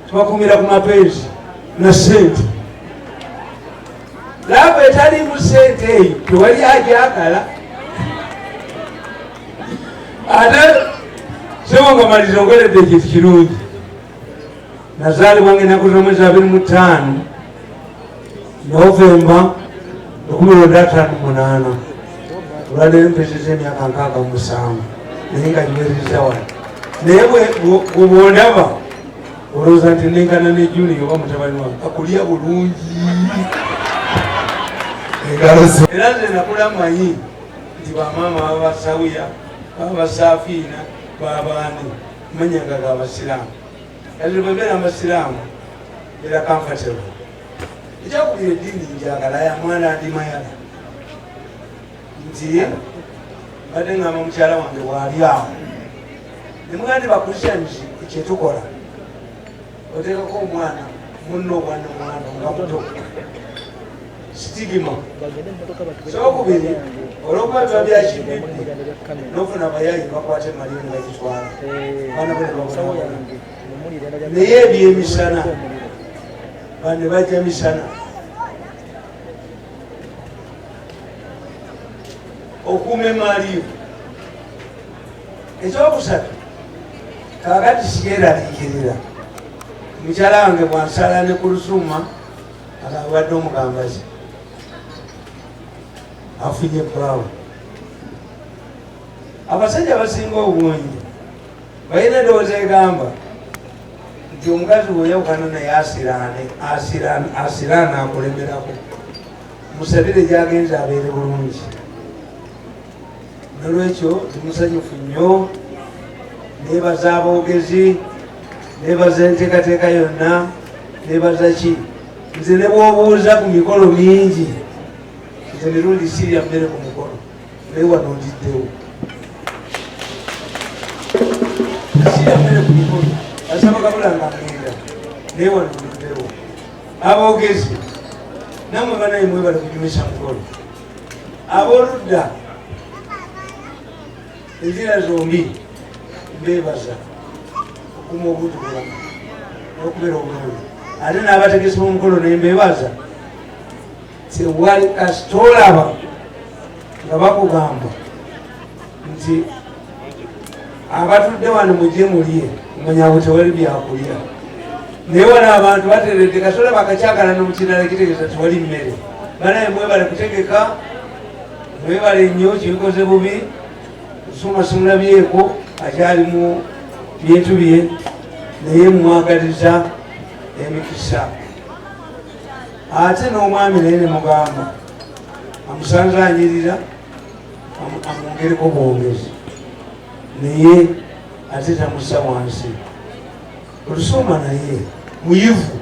tubakumira ku mapenzi na sente. Laba etali mu sente eyo tewali ajaagala. Ate sewanga maliza ongoledde ekintu kirungi. Nazaalibwa ng'ennaku z'omwezi 25 Novemba 1958. Olwaleero mpezezza emyaka 67 naye nga nywereza wano. Naye bw'ondaba olowooza nti nenkana ne Junior oba mutabani wange akulya bulungi. Era nze nakula manyi nti bamaama babasawuya babasaafiina babaani manyanga ga basiraamu. Kati bwe mbeera amasiraamu era comfortable. Ekyakubira eddiini njagala ya mwana ndimayala nti badde ngamba mukyala wange waali awo nemugandi bakristyansi ekyetukola oteekako omwana munno obwana omwana nga muto sitigima. Kyokubiri olwokuba biba byakibidde nofuna abayayi bakwate maliri ne bagitwala baana bwe naye ebyemisana bane bajja misana okuuma emaliyo. Ekyokusatu kakati sigeraliikirira mukyala wange bwansala ne Kuluthum akabadde omugambazi afunye ebbaawo. Abasajja basinga obungi balina endowooza egamba nti omukazi bw'oyawukana naye asiraana akulemerako, musabire gyagenza abeere bulungi. Nolwekyo timusanyufu nnyo, neebaza aboogezi, neebaza enteekateeka yonna, neebaza ki. Nze ne bw'obuuza ku mikolo mingi, nze mirundi sirya mmere ku mukolo, naye wano ndiddewo. Sirya mmere ku mikolo, asaba kabula nga ngenda, naye wano ndiddewo. Aboogezi, nammwe banaye mwebale kunyumisa mukolo. Abooludda enzira zombi mbeebaza okuma obuntu bulamu n'okubeera obulungi. Ate n'abategesi b'omukolo ne mbeebaza tewali kasitolaba nga bakugamba nti abatudde wano mujje mulye manya abo tewali byakulya. Naye wano abantu bateredde kasitolaba akakyagala n'omukirala ekitegeeza tewali mmere. Banaye mwebale kutegeka, mwebale nnyo kibikoze bubi. Suma simulabyeko akyali mu bintu bye naye mwagaliza emikisa. Ate n'omwami naye ne mugamba amusanze anyirira amwongereko bwongezi naye ate tamussa wansi. Olusoma naye muyivu,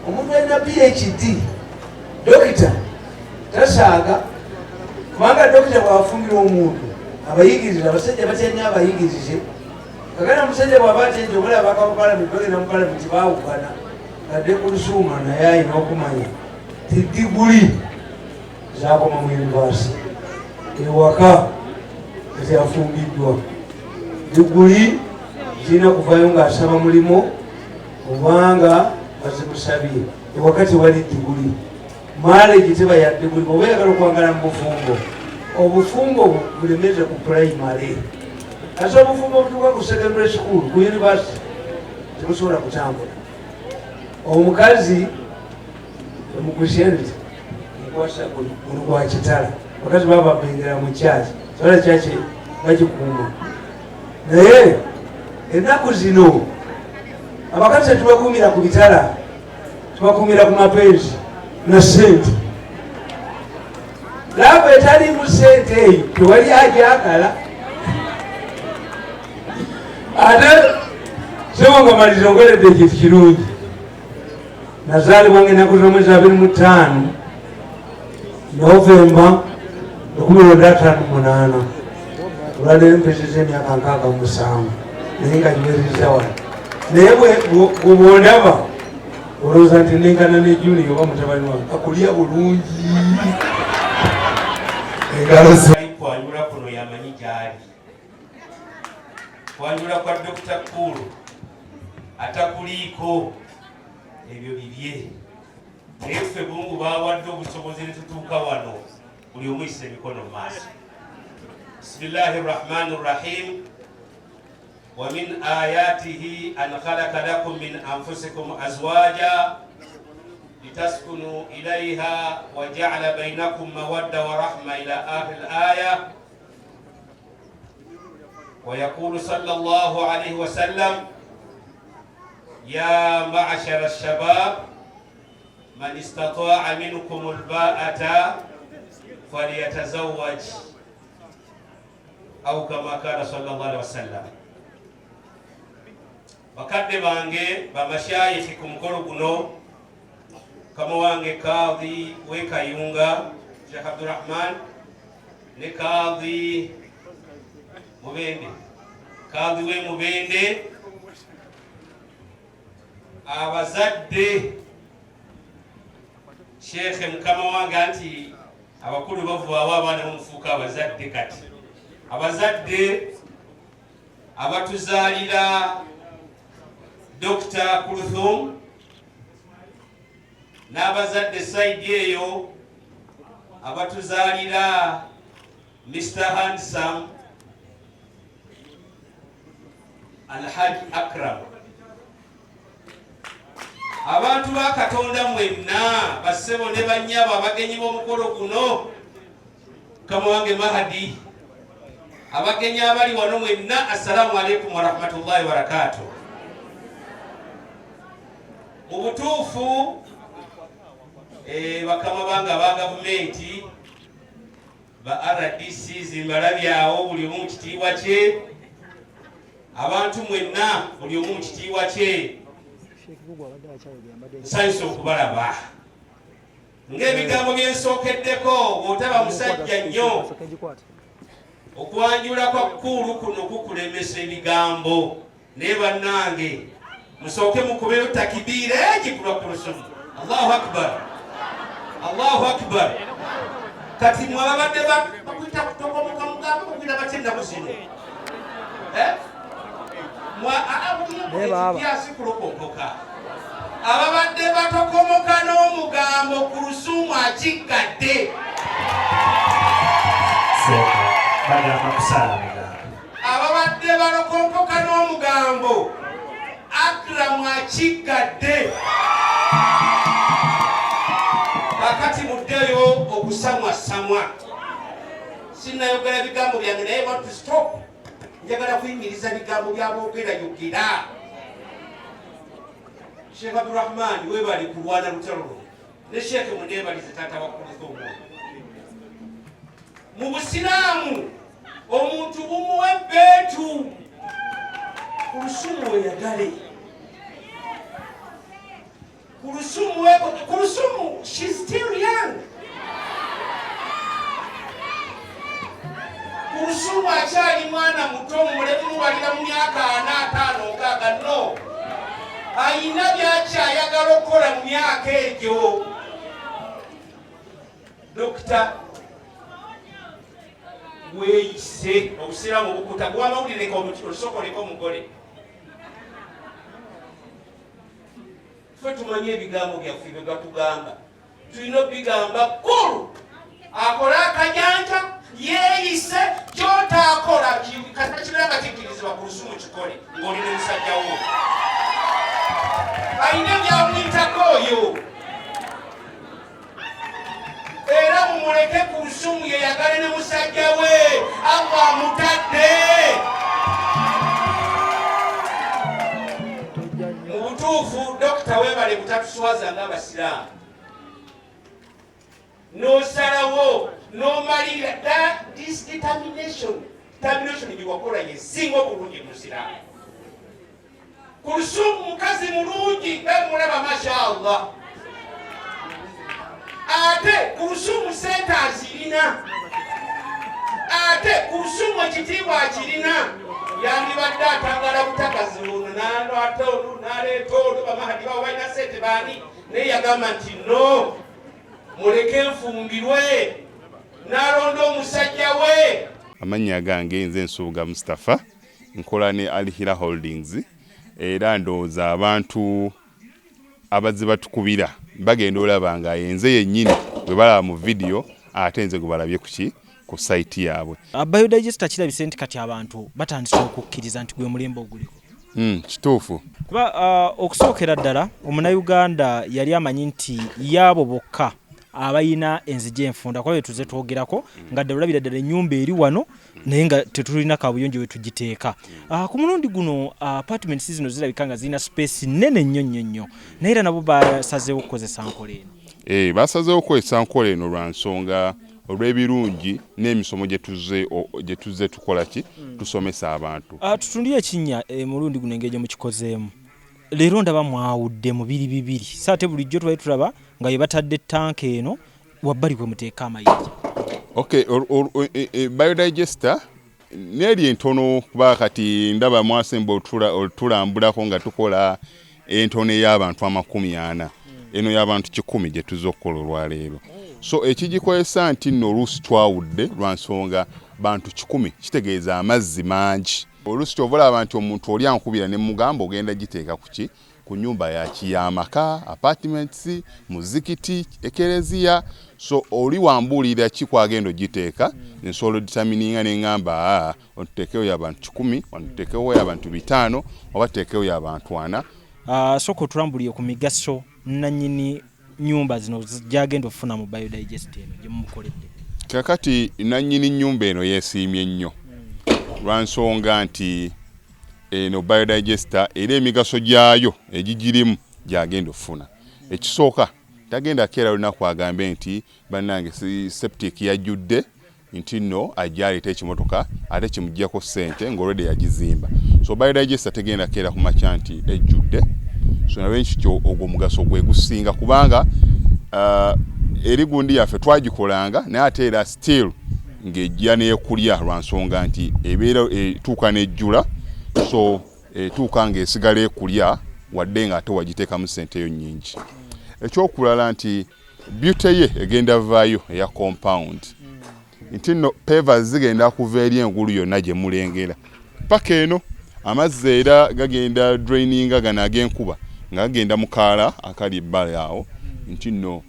omuntu alina PhD, dokita tasaaga, kubanga dokita bwafumbira omuntu abayigiriza abasajja batyanya abayigirize. Kakana omusajja bw'aba atya obulaba bakamupalamenti bagenda mu palamenti baawukana kadde Kuluthum naye ayina okumanya ti diguli zakoma mu yunivasite ewaka ekyafumbiddwa. Diguli zirina kuvayo ng'asaba mulimu obanga bazimusabye. Ewaka tewali diguli. Maleegi teba ya diguli. Oba oyagala okwagala mu bufumbo, obufumbo bulemeze ku primary. Ate obufumbo obutuuka ku secondary school, ku university tebusobola kutambula. Omukazi omukusyenti mukwasa guno gwa kitala, abakazi baba babengera mu kyaki sobola kyaki bagikuuma. Naye ennaku zino abakazi tetubakuumira ku bitala, tubakuumira ku mapenzi na sente. Laba etali mu sente eyo tewali ajaagala. Ate sewanga maliza ongoledde ekintu kirungi. Nazaalibwa ng'ennaku z'omwezi 25 Novemba 1958. Olwaleero mpezezza emyaka 67 naye nga nywereza wano. Naye bw'ondaba olowooza nti nenkana ne Junior oba mutabani wange akulya bulungi. Kwanjula kuno yamanyi gyali. Kwanjula kwa Dr. Kulu atakuliiko ebyo bibye. Naye ffe Bungu bawadde obusobozi ne tutuuka wano buli omu yisa emikono mu maaso. Bismillahi rrahmani rrahim. Wa min ayatihi an khalaqa lakum min anfusikum azwaja litaskunu ilayha wa ja'ala bainakum mawadda wa rahma ila akhir al-aya. Wa yaqulu sallallahu alayhi wa sallam ya ma'ashara ash-shabab man istata'a minkum al-ba'ata falyatazawwaj aw kama kana sallallahu alayhi wa sallam. Bakadde bange bamashayikhi ku mukolo guno, kama wange kadhi we Kayunga Sheikh Abdurrahman ne kadhi Mubende, kadhi we Mubende, abazadde Sheikh mukama wange anti abakulu bavuwaawo abaana mumufuuka abazadde. Kati abazadde abatuzaalira Dr. Kuluthum n'abazadde saidi eyo abatuzaalira Mr. Handsome Alhaji Akram, abantu ba Katonda mwenna, bassebo ne bannyabo abagenyi b'omukolo guno, kama wange Mahadi, abagenyi abali wano mwenna, assalamu alaikum wa rahmatullahi wa barakatuh. Mu butuufu bakama banga ba gavumenti ba RDC zimbalabyawo buli omu kitiibwa kye, abantu mwenna buli omu kitiibwa kye, nsanyusa okubalaba. Ng'ebigambo byensookeddeko, bw'otaba musajja nnyo, okwanjula kwa kkulu kuno kukulemesa ebigambo. Naye bannange musooke mukubeyo takibiira egikulwa ku lusumu. Allahu akbar, Allahu akbar. Kati mwe ababadde bakwita kutokomoka mugambo mukwita batya ennaku zino? Byasi kulokomoka. Ababadde batokomoka n'omugambo ku lusumu akiggadde. Ababadde balokomoka n'omugambo akram akiggadde. Kakati muddeyo okusamwasamwa. Sinnayogera bigambo byange naye want to stop. Njagala kuyimiriza bigambo by'aboogerayogera. Sheikh Abdurrahman webali kulwana lutalo ne Sheikh Mundebalize tata wa Kuluthum. Mu Busiraamu omuntu bumuwe bbeetu kulusumu weyagale. Kulusumu, she's still young. Kulusumu akyali mwana muto mulemu walira mu myaka 4, 5, 6 no. Ayina byakyayagala okukola mu myaka egyo. Dokita weeyise obusiraamu bukuta gwamawulireko olusokoleko omugole. Ffe tumanye ebigambo byaffe bye gatugamba, tulina obigamba kkulu. Akola akajanja yeeyise gy'otaakola kibeera nga kikkirizibwa ku lusumu kikole ng'olina omusajja wo. Ayina byamwyitako oyo. Era mumuleke ku lusumu yeyagale ne musajja we, Allah amutadde. Mu butuufu Dokita weebale butatuswaza ng'Abasiraamu. N'osalawo n'omalira this determination gyewakola yesinga obulungi mu Busiraamu. Ku lusumu mukazi mulungi bemulaba mashallah. Ate ku lusumu sente azirina. Ate ku lusumu ekitiibwa akirina. Yandibadde atangala butakazi luno n'alwata olu n'aleeta olu bamahadi bawo balina sente baani. Naye yagamba nti no, muleke enfumbirwe, n'alonda omusajja we. Amannya gange nze Nsuuga Mustafa, nkola ne Alihira Holdings. era ndowooza abantu abazze batukubira bagenda olaba nga yenze yennyini bwe balaba mu video ate nze gwe balabye ku site yaabwe. Biodigester kirabise nti kati abantu batandise okukkiriza nti gwe mulembe oguliko. Kituufu. Kuba okusookera ddala omunnayuganda yali amanyi nti yaabo bokka abayina enzigi enfunda kuba tuze twogerako nga ddala olabira ddala ennyumba eri wano naye nga tetulina kabuyonjo we tugiteeka. Ku mulundi guno apartments zino zirabika nga zirina space nnene nnyo naye era nabo basazeewo okukozesa nkola eno. Basazeewo okukozesa nkola eno lwa nsonga olw'ebirungi n'emisomo gye tuzze tukola ki tusomesa abantu. Tutundire ekinnya mulundi guno engeri gye mukikozeemu. Leero ndaba mwawudde mu bibiri saate bulijjo twali tulaba nga ye batadde tanka eno wabbali kwe muteeka amayinja. Okay, biodigester neri entono kuba kati ndaba mwasemba tulambulako nga tukola entono y'abantu 40 eno y'abantu 100 gye tuzze okukola olwaleero. So ekigikozesa nti nno oluusi twawudde lwa nsonga bantu 100 kitegeeza amazzi mangi. Oluusi ky'obalaba nti omuntu oli ankubira ne mugamba ogenda giteeka ku nyumba ya kiyamaka, apartments, muzikiti, ekereziya. So oli wambuulira ki kwagenda ogiteeka nsobola determininga ne ngamba otuteekewo y'abantu 10, otuteekewo y'abantu 5 oba tuteekewo y'abantu 4. Soko tulambuliye ku migaso nannyini nyumba zino gyagenda ofuna mu biodigester eno gye mumukoledde. Kakati nannyini nyumba eno yeesiimye nnyo lwa nsonga nti eno biodigester era emigaso gyayo egigirimu gyagenda ofuna. Ekisooka tagenda keera lunaku agambe nti bannange septic yajjudde nti nno ajja aleeta ekimotoka ate kimuggyako ssente ng'olwedde yagizimba. So biodigester tegenda keera ku makya nti ejjudde. So nawe nkityo ogwo mugaso gwe gusinga kubanga eri gundi yaffe twagikolanga naye ate era still ng'ejja n'ekulya lwa nsonga nti ebeera etuuka n'ejjula. So etuuka ng'esigala ekulya wadde nga ate wagiteekamu ssente yo nnyingi. Ekyokulala nti beauty ye egenda vaayo eya compound nti nno pavers zigenda kuva eri engulu yonna gye mulengera paka eno amazzi era gagenda draininga gano ag'enkuba nga gagenda mu kaala akali ebbali awo nti nno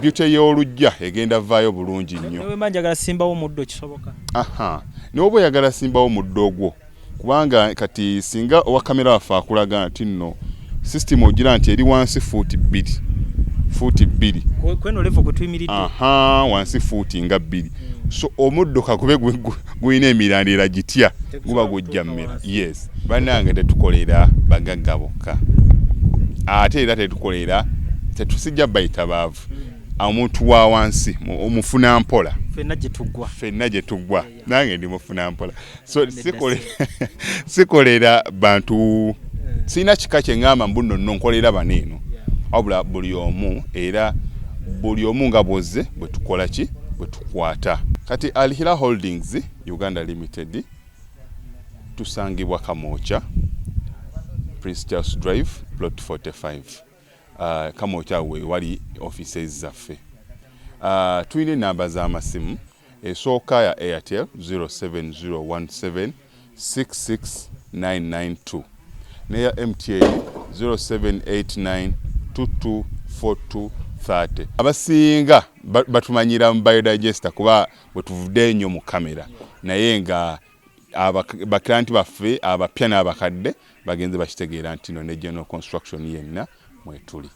beauty y'olujja egenda vaayo bulungi nnyo. Newe manjagala simbawo omuddo kisoboka. N'oba oyagala simbawo omuddo ogwo kubanga kati singa owa kamera waffe akulaga nti nno system ogira nti eri wansi fuuti 2 kweno level kwe tuyimiridde. Wansi fuuti nga 2. So omuddo kakube guyina emirandira gitya guba gujja mmera. Yes, bannange tetukolera bagagga bokka ate era tetusijja bayita baavu. Omuntu wa wansi omufuna mpola ffenna gye tuggwa nange ndi mufuna mpola. So sikolera bantu sina kika kye ngamba mbuno nno nkolera baneeno wabula buli omu nga bwozze bwe tukola ki bwe tukwata. Kati Alihira Holdings Uganda Limited tusangibwa Kamoocha Prince Charles Drive plot 45. Kamoocha we wali offices zaffe. Tuyina namba z'amasimu esooka ya Airtel 07017 66992 neya MTN 0789 224230. Abasinga batumanyira mu biodigester kuba bwe tuvudde nnyo mu kamera naye nga baklanti baffe abapya n'abakadde bagenze bakitegeera nti no ne general construction yenna mwetuli.